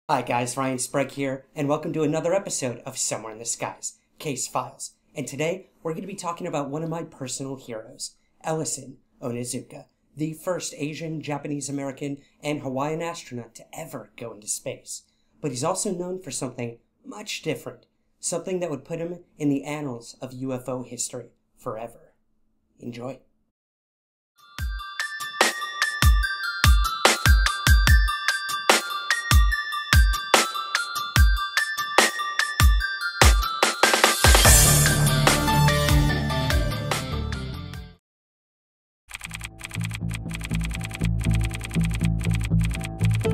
Hi guys, Ryan Sprague here, and welcome to another episode of Somewhere in the Skies, Case Files. And today, we're going to be talking about one of my personal heroes, Ellison Onizuka, the first Asian, Japanese American, and Hawaiian astronaut to ever go into space. But he's also known for something much different, something that would put him in the annals of UFO history forever. Enjoy.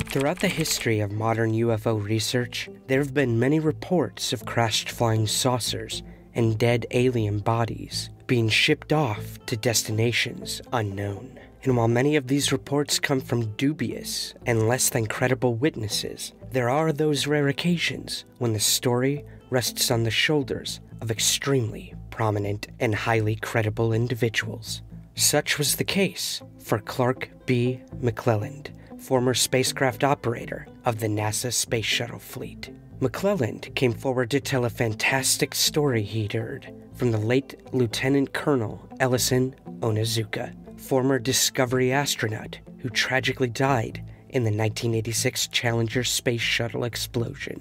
Throughout the history of modern UFO research, there have been many reports of crashed flying saucers and dead alien bodies being shipped off to destinations unknown. And while many of these reports come from dubious and less than credible witnesses, there are those rare occasions when the story rests on the shoulders of extremely prominent and highly credible individuals. Such was the case for Clark B. McClelland, former spacecraft operator of the NASA Space Shuttle fleet. McClelland came forward to tell a fantastic story he'd heard from the late Lieutenant Colonel Ellison Onizuka, former Discovery astronaut who tragically died in the 1986 Challenger Space Shuttle explosion.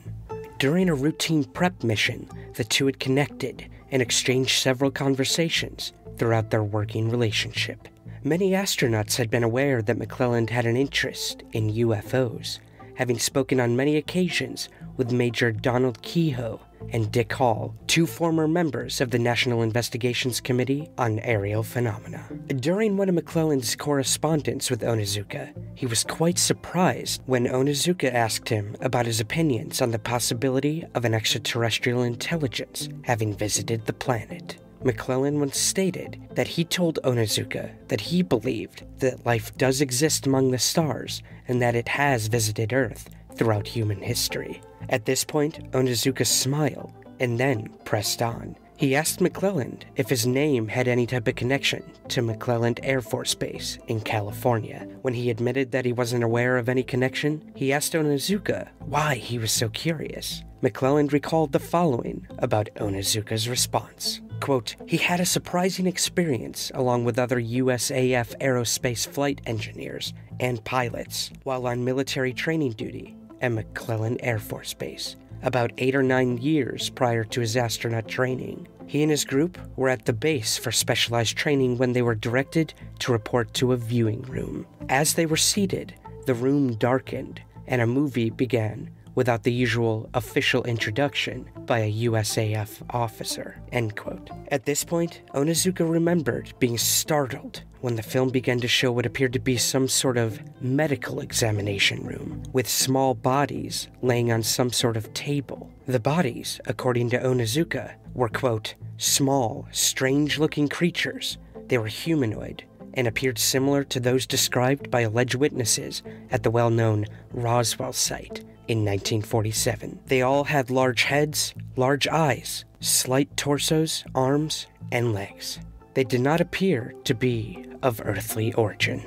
During a routine prep mission, the two had connected and exchanged several conversations throughout their working relationship. Many astronauts had been aware that McClelland had an interest in UFOs, having spoken on many occasions with Major Donald Kehoe and Dick Hall, two former members of the National Investigations Committee on Aerial Phenomena. During one of McClelland's correspondence with Onizuka, he was quite surprised when Onizuka asked him about his opinions on the possibility of an extraterrestrial intelligence having visited the planet. McClelland once stated that he told Onizuka that he believed that life does exist among the stars and that it has visited Earth throughout human history. At this point, Onizuka smiled and then pressed on. He asked McClelland if his name had any type of connection to McClelland Air Force Base in California. When he admitted that he wasn't aware of any connection, he asked Onizuka why he was so curious. McClelland recalled the following about Onizuka's response. Quote, "He had a surprising experience along with other USAF aerospace flight engineers and pilots while on military training duty at McClelland Air Force Base, about 8 or 9 years prior to his astronaut training. He and his group were at the base for specialized training when they were directed to report to a viewing room. As they were seated, the room darkened and a movie began without the usual official introduction by a USAF officer." End quote. At this point, Onizuka remembered being startled when the film began to show what appeared to be some sort of medical examination room, with small bodies laying on some sort of table. The bodies, according to Onizuka, were, quote, "small, strange-looking creatures. They were humanoid and appeared similar to those described by alleged witnesses at the well-known Roswell site in 1947. They all had large heads, large eyes, slight torsos, arms, and legs. They did not appear to be of earthly origin."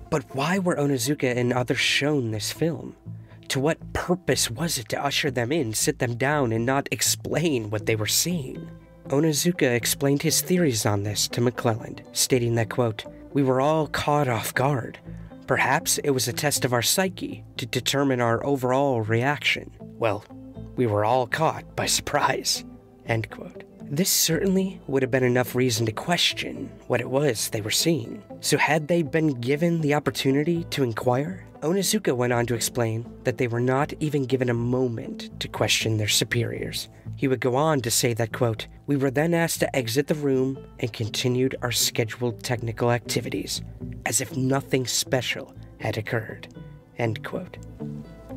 But why were Onizuka and others shown this film? To what purpose was it to usher them in, sit them down, and not explain what they were seeing? Onizuka explained his theories on this to McClelland, stating that, quote, "We were all caught off guard. Perhaps it was a test of our psyche to determine our overall reaction. Well, we were all caught by surprise." End quote. This certainly would have been enough reason to question what it was they were seeing. So had they been given the opportunity to inquire? Onizuka went on to explain that they were not even given a moment to question their superiors. He would go on to say that, quote, "We were then asked to exit the room and continued our scheduled technical activities, as if nothing special had occurred." End quote.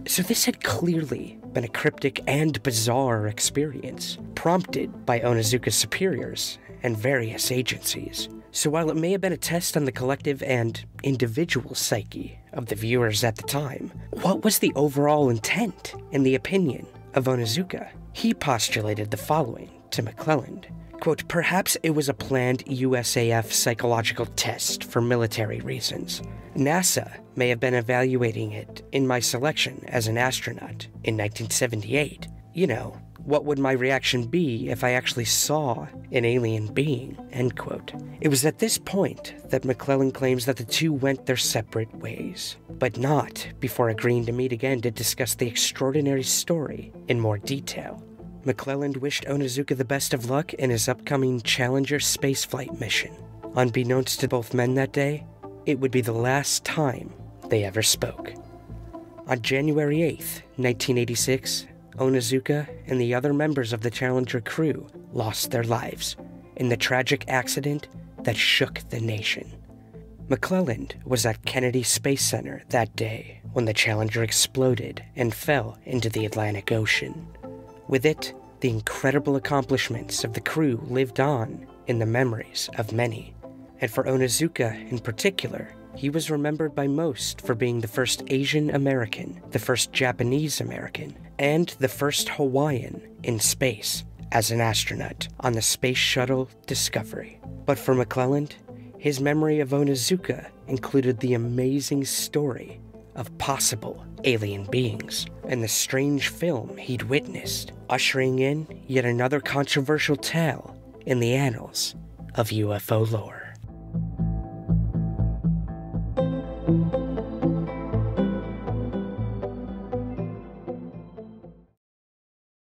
So this had clearly been a cryptic and bizarre experience, prompted by Onizuka's superiors and various agencies. So while it may have been a test on the collective and individual psyche of the viewers at the time, what was the overall intent and the opinion of Onizuka? He postulated the following to McClelland. Quote, "Perhaps it was a planned USAF psychological test for military reasons. NASA may have been evaluating it in my selection as an astronaut in 1978. You know, what would my reaction be if I actually saw an alien being, end quote. It was at this point that McClellan claims that the two went their separate ways, but not before agreeing to meet again to discuss the extraordinary story in more detail. McClellan wished Onizuka the best of luck in his upcoming Challenger spaceflight mission. Unbeknownst to both men that day, it would be the last time they ever spoke. On January 8th, 1986, Onizuka and the other members of the Challenger crew lost their lives in the tragic accident that shook the nation. McClellan was at Kennedy Space Center that day when the Challenger exploded and fell into the Atlantic Ocean. With it, the incredible accomplishments of the crew lived on in the memories of many. And for Onizuka in particular, he was remembered by most for being the first Asian American, the first Japanese American, and the first Hawaiian in space as an astronaut on the Space Shuttle Discovery. But for McClellan, his memory of Onizuka included the amazing story of possible alien beings and the strange film he'd witnessed, ushering in yet another controversial tale in the annals of UFO lore.